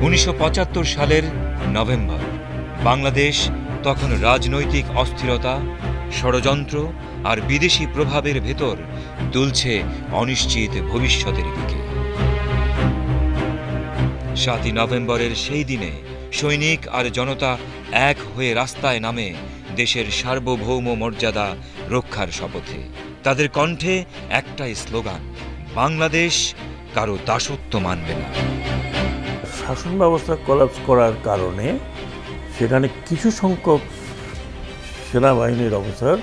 1975 সালের নভেম্বর। বাংলাদেশ তখন রাজনৈতিক অস্থিরতা, ষড়যন্ত্র আর বিদেশি প্রভাবের ভেতর দুলছে অনিশ্চিত ভবিষ্যতের দিকে। 7ই নভেম্বরের সেই দিনে সৈনিক আর জনতা এক হয়ে রাস্তায় নামে দেশের সার্বভৌম মর্যাদা রক্ষার শপথে। তাদের কণ্ঠে একটাই স্লোগান, বাংলাদেশ কারো দাসত্ব মানবে না। শাসন ব্যবস্থা কোলাপস করার কারণে সেখানে কিছু সংখ্যক সেনাবাহিনীর অফিসার,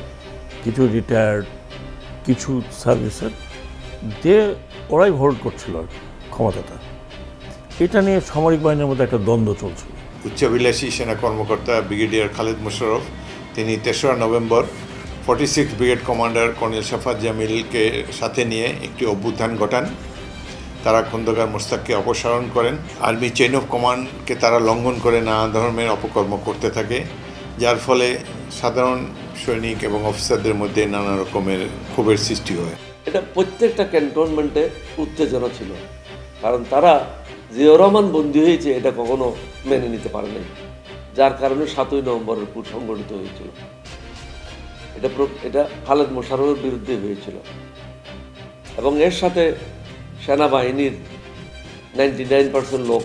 কিছু রিটায়ার্ড, কিছু সার্ভিসের ওরাই হোল্ড করছিল ক্ষমতাটা। এটা নিয়ে সামরিক বাহিনীর মধ্যে একটা দ্বন্দ্ব চলছিল। উচ্চাভিলাষী সেনা কর্মকর্তা ব্রিগেডিয়ার খালেদ মোশাররফ তিনি 3রা নভেম্বর 46 ব্রিগেড কমান্ডার কর্নেল শাফাত জামিলকে সাথে নিয়ে একটি অভ্যুত্থান ঘটান। তারা খন্দকার মোশতাককে অপসারণ করেন। আর্মি চেইন অফ কমান্ডকে তারা লঙ্ঘন করে নানা ধরনের অপকর্ম করতে থাকে, যার ফলে সাধারণ সৈনিক এবং অফিসারদের মধ্যে নানা রকমের ক্ষোভের সৃষ্টি হয়। এটা প্রত্যেকটা ক্যান্টনমেন্টে উত্তেজনা ছিল, কারণ তারা জিয়াউর রহমান বন্দী হয়েছে এটা কখনো মেনে নিতে পারে নাই, যার কারণে 7ই নভেম্বরের পুর সংগঠিত হয়েছিল। এটা খালেদ মোশাররফের বিরুদ্ধে হয়েছিল এবং এর সাথে সেনাবাহিনীর 99% লোক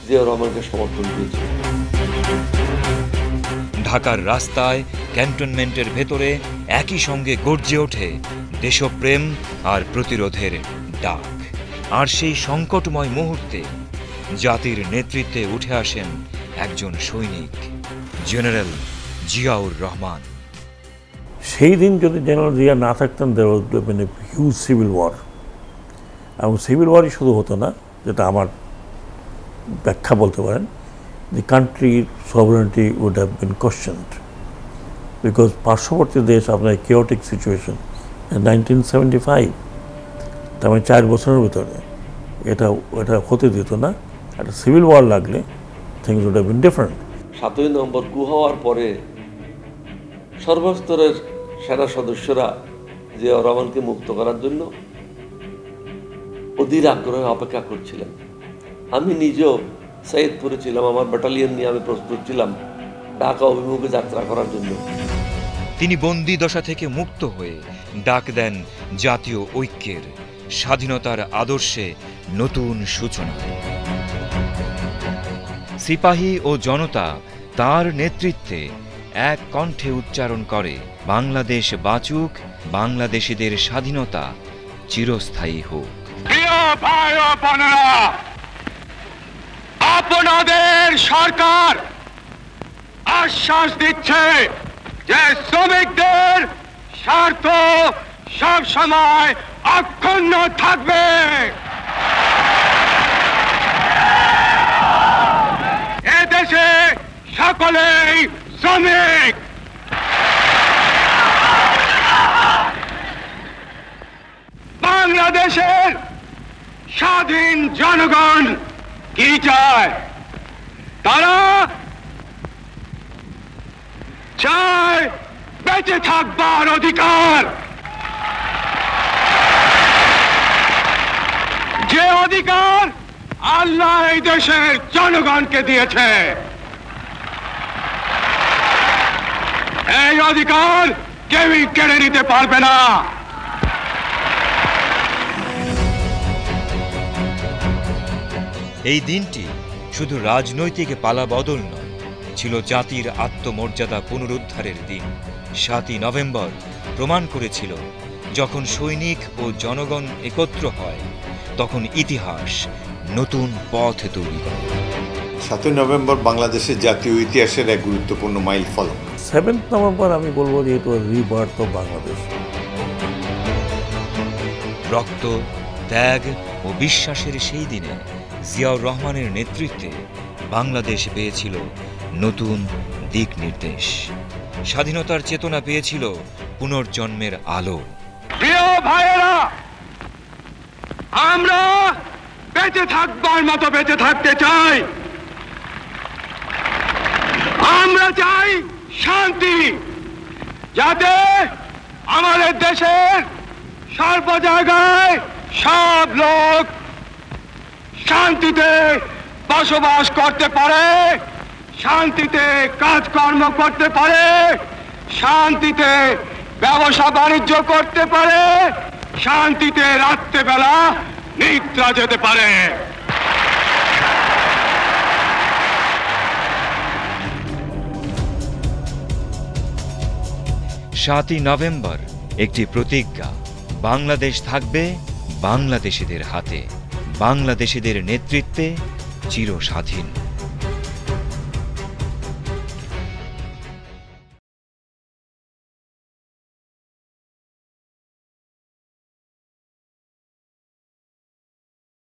জিয়াউর রহমানকে সমর্থন দিয়েছিল। ঢাকার রাস্তায়, ক্যান্টনমেন্টের ভেতরে একই সঙ্গে গর্জে ওঠে দেশপ্রেম আর প্রতিরোধের ডাক। আর সেই সংকটময় মুহূর্তে জাতির নেতৃত্বে উঠে আসেন একজন সৈনিক, জেনারেল জিয়াউর রহমান। সেই দিন যদি জেনারেল জিয়া না থাকতেন, দেয়ার ওয়াজ বিন এ হিউজ সিভিল ওয়ার। এবং সিভিল ওয়ারই শুধু হতো না, যেটা আমার ব্যাখ্যা বলতে পারেন, দি কান্ট্রির sovereignty would have been questioned, because পার্শ্ববর্তী দেশ আপনার কেওটিক সিচুয়েশন 1975, তার মানে 4 বছরের ভিতরে এটা হতে দিত না। একটা সিভিল ওয়ার লাগলে things would have been different. 7ই নভেম্বর কু হওয়ার পরে সর্বস্তরের সেনা সদস্যরা জিয়াউর রহমানকে মুক্ত করার জন্য অধীর আগ্রহে অপেক্ষা করছিলেন। আমি নিজেও সৈয়দপুরে ছিলাম, আমার ব্যাটালিয়ন নিয়ে আমি প্রস্তুত ছিলাম ঢাকা অভিমুখে যাত্রা করার জন্য। তিনি বন্দি দশা থেকে মুক্ত হয়ে ডাক দেন জাতীয় ঐক্যের, স্বাধীনতার আদর্শে নতুন সূচনা। সিপাহী ও জনতা তার নেতৃত্বে এক কণ্ঠে উচ্চারণ করে, বাংলাদেশ বাঁচুক, বাংলাদেশিদের স্বাধীনতা চিরস্থায়ী হোক। প্রিয় ভাই ও বোনেরা, আপনাদের সরকার আশ্বাস দিচ্ছে যে শ্রমিকদের স্বার্থ সব সময় অক্ষুণ্ণ থাকবে। এদেশে সকলেই শ্রমিক। বাংলাদেশের স্বাধীন জনগণ কি চায়? তারা চায় বেঁচে থাকবার অধিকার, যে অধিকার আল্লাহ এই দেশের জনগণকে দিয়েছে। এই অধিকার কেউই কেড়ে নিতে পারবে না। এই দিনটি শুধু রাজনৈতিক পালাবদল নয়, ছিল জাতির আত্মমর্যাদা পুনরুদ্ধারের দিন। 7ই নভেম্বর প্রমাণ করেছিল, যখন সৈনিক ও জনগণ একত্র হয়, তখন ইতিহাস নতুন পথ তৈরি করে। 7ই নভেম্বর বাংলাদেশের জাতীয় ইতিহাসের এক গুরুত্বপূর্ণ মাইল ফলক। 7th নভেম্বর আমি বলবো যে ইট ওয়াজ রিবার্থ অফ বাংলাদেশ। রক্ত, ত্যাগ ও বিশ্বাসের সেই দিনে জিয়াউর রহমানের নেতৃত্বে বাংলাদেশ পেয়েছিল নতুন দিক নির্দেশ। স্বাধীনতার চেতনা পেয়েছিল পুনর্জন্মের আলো। প্রিয় ভাইয়েরা, আমরা বেঁচে থাকবার মতো বেঁচে থাকতে চাই। আমরা চাই শান্তি, যাতে আমাদের দেশের সর্ব জায়গায় সব লোক শান্তিতে বসবাস করতে পারে, শান্তিতে কাজকর্ম করতে পারে, শান্তিতে ব্যবসা বাণিজ্য করতে পারে, শান্তিতে রাত্রেবেলা নিদ্রা যেতে পারে। 7ই নভেম্বর একটি প্রতিজ্ঞা, বাংলাদেশ থাকবে বাংলাদেশিদের হাতে, বাংলাদেশিদের নেতৃত্বে চিরস্বাধীন।